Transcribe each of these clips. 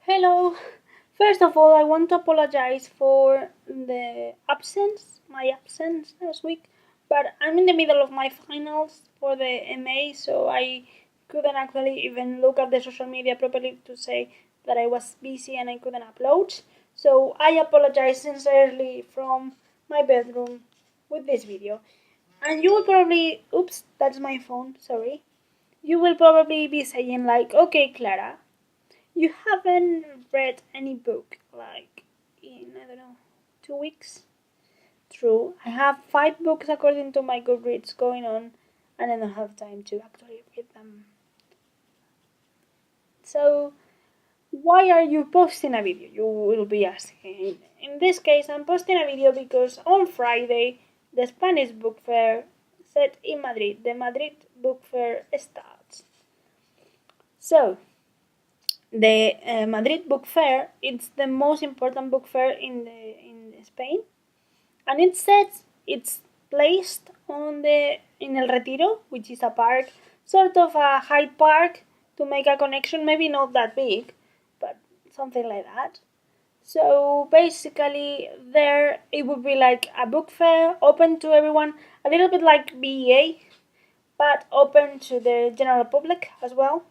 Hello. First of all, I want to apologize for my absence last week, but I'm in the middle of my finals for the MA, so I couldn't actually even look at the social media properly to say that I was busy and I couldn't upload. So I apologize sincerely from my bedroom with this video. And you will probably, oops, that's my phone, sorry. You will probably be saying like, okay, Clara, you haven't read any book like in, I don't know, 2 weeks? True. I have 5 books according to my Goodreads going on, and I don't have time to actually read them. So, why are you posting a video? You will be asking. In this case, I'm posting a video because on Friday, the Spanish book fair set in Madrid, the Madrid book fair starts. So, the Madrid Book Fair. It's the most important book fair in Spain, and it's placed on the in El Retiro, which is a park, sort of a Hyde Park, to make a connection. Maybe not that big, but something like that. So basically, there it would be like a book fair open to everyone, a little bit like BEA, but open to the general public as well,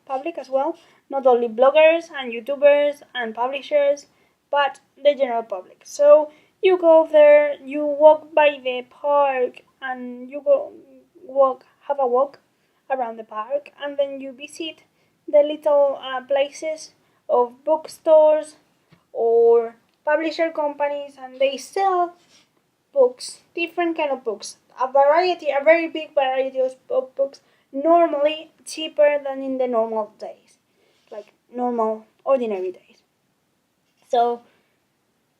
not only bloggers and YouTubers and publishers, but the general public. So you go there, you walk by the park, and you go have a walk around the park, and then you visit the little places of bookstores or publisher companies, and they sell books, different kind of books, a very big variety of books, normally cheaper than in the normal days, like normal, ordinary days. So,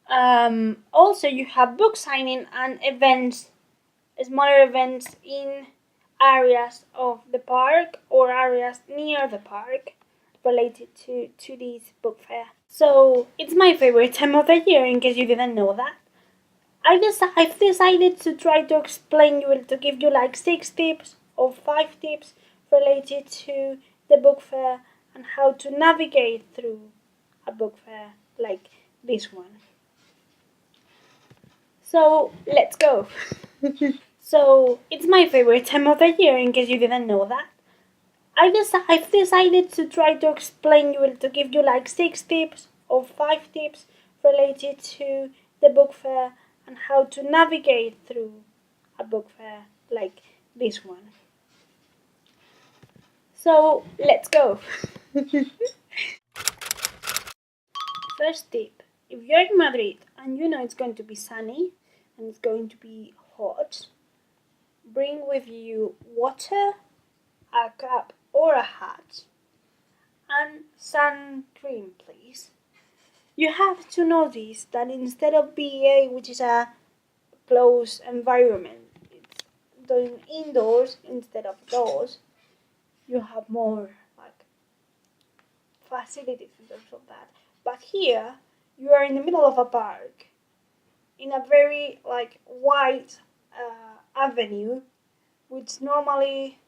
also you have book signing and events, smaller events in areas of the park or areas near the park related to this book fair. So, it's my favorite time of the year, in case you didn't know that. I've decided to try to explain you, to give you like 6 tips or 5 tips related to the book fair and how to navigate through a book fair like this one. So let's go. So it's my favorite time of the year, in case you didn't know that. I've decided to try to explain you, to give you like 6 tips or 5 tips related to the book fair and how to navigate through a book fair like this one. So let's go. First tip: if you're in Madrid and you know it's going to be sunny and it's going to be hot, bring with you water, a cap or a hat, and sun cream, please. You have to notice that instead of BA, which is a closed environment, it's doing indoors instead of doors, you have more like facilities in terms of that. But here, you are in the middle of a park, in a very like wide avenue, which normally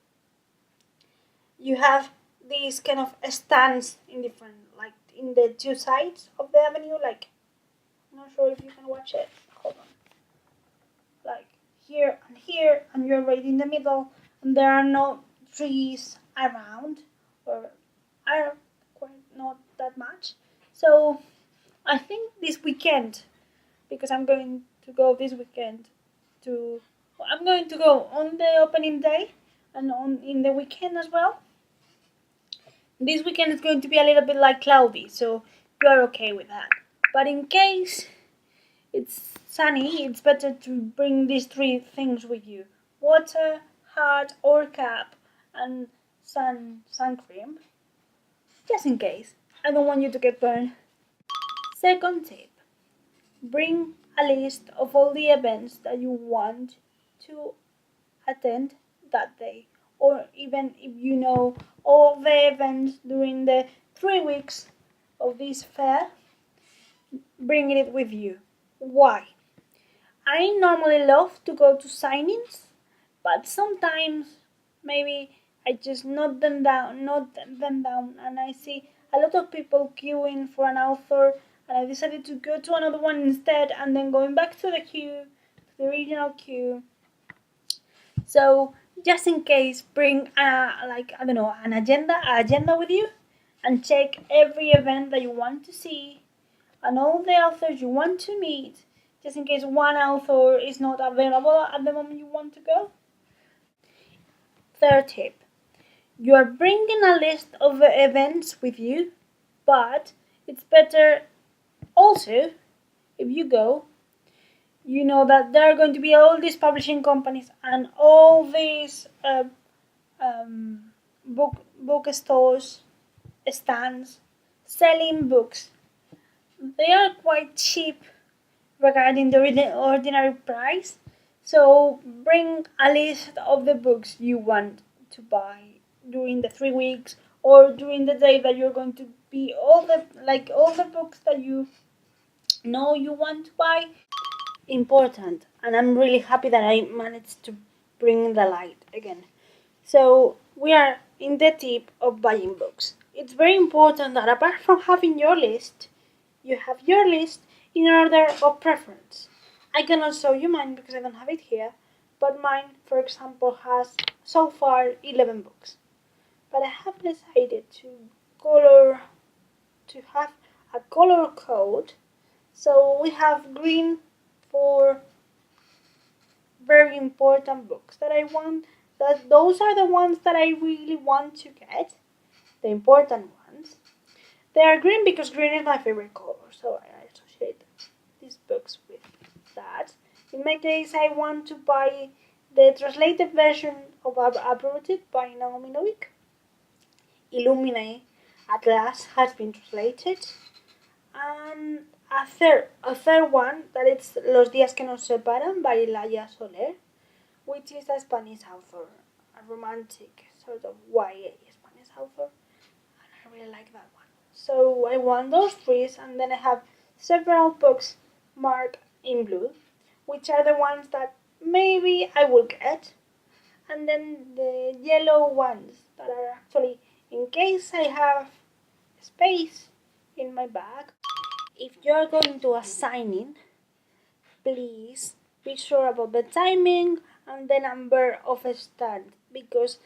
you have these kind of stands in different, like in the two sides of the avenue. Like, I'm not sure if you can watch it. Hold on. Like here, and you're right in the middle, and there are no trees around, or are quite not that much. So I think this weekend, because I'm going to go this weekend to, I'm going to go on the opening day and on in the weekend as well. This weekend is going to be a little bit like cloudy, so you are okay with that. But in case it's sunny, it's better to bring these 3 things with you: water, hat or cap, and sun cream. Just in case. I don't want you to get burned. Second tip: bring a list of all the events that you want to attend that day. Or even if you know all the events during the 3 weeks of this fair, bring it with you. Why? I normally love to go to signings, but sometimes maybe I just note them down, and I see a lot of people queuing for an author, and I decided to go to another one instead, and then going back to the queue, to the original queue. So just in case, bring an agenda with you, and check every event that you want to see, and all the authors you want to meet, just in case one author is not available at the moment you want to go. Third tip. You are bringing a list of events with you, but it's better also if you go, you know that there are going to be all these publishing companies and all these bookstores, stands selling books. They are quite cheap regarding the ordinary price, so bring a list of the books you want to buy during the 3 weeks or during the day that you're going to be all the books that you know you want to buy. Important, and I'm really happy that I managed to bring the light again. So we are in the tip of buying books. It's very important that apart from having your list, you have your list in order of preference. I cannot show you mine because I don't have it here, but mine, for example, has so far 11 books. But I have decided to have a color code. So we have green for very important books that I want. That those are the ones that I really want to get, the important ones. They are green because green is my favorite color, so I associate these books with that. In my case, I want to buy the translated version of Uprooted by Naomi Novik. Illumine at last has been translated. And a third one that it's Los días que nos separan by Laia Soler, which is a Spanish author, a romantic sort of YA Spanish author, and I really like that one. So I want those three, and then I have several books marked in blue, which are the ones that maybe I will get, and then the yellow ones that are actually in case I have space in my bag. If you're going to a signing, please be sure about the timing and the number of stands because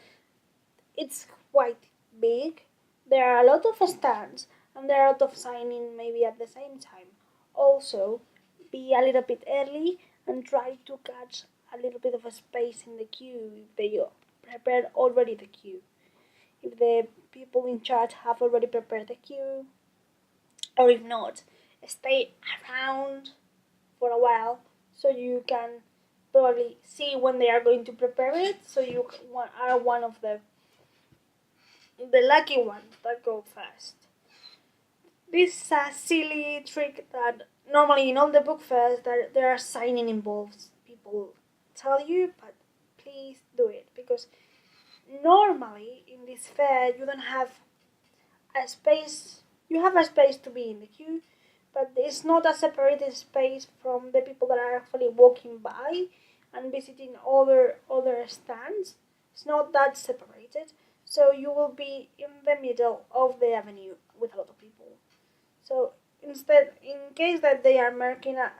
it's quite big. There are a lot of stands and there are a lot of signing maybe at the same time. Also, be a little bit early and try to catch a little bit of a space in the queue if they prepared already the queue. If the people in charge have already prepared the queue, or if not, stay around for a while so you can probably see when they are going to prepare it, so you are one of the lucky ones that go fast. This is a silly trick that normally in all the book fairs there are signing involved. People tell you, but please do it because normally in this fair you don't have a space. You have a space to be in the queue, but it's not a separated space from the people that are actually walking by and visiting other stands. It's not that separated, so you will be in the middle of the avenue with a lot of people. So instead, in case that they are marking a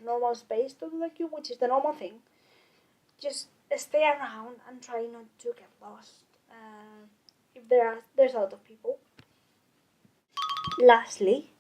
normal space to do the queue, which is the normal thing, just stay around and try not to get lost if there's a lot of people. Lastly,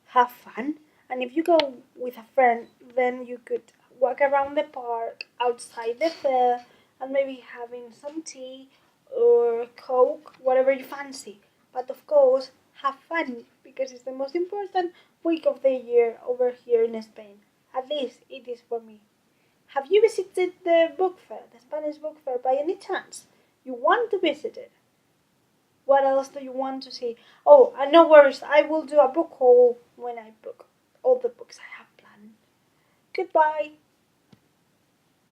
have fun, and if you go with a friend, then you could walk around the park outside the fair and maybe having some tea or coke, whatever you fancy. But of course, have fun because it's the most important week of the year over here in Spain. At least it is for me. Have you visited the book fair, the Spanish book fair, by any chance? You want to visit it? What else do you want to see? Oh, and no worries, I will do a book haul when I book all the books I have planned. Goodbye.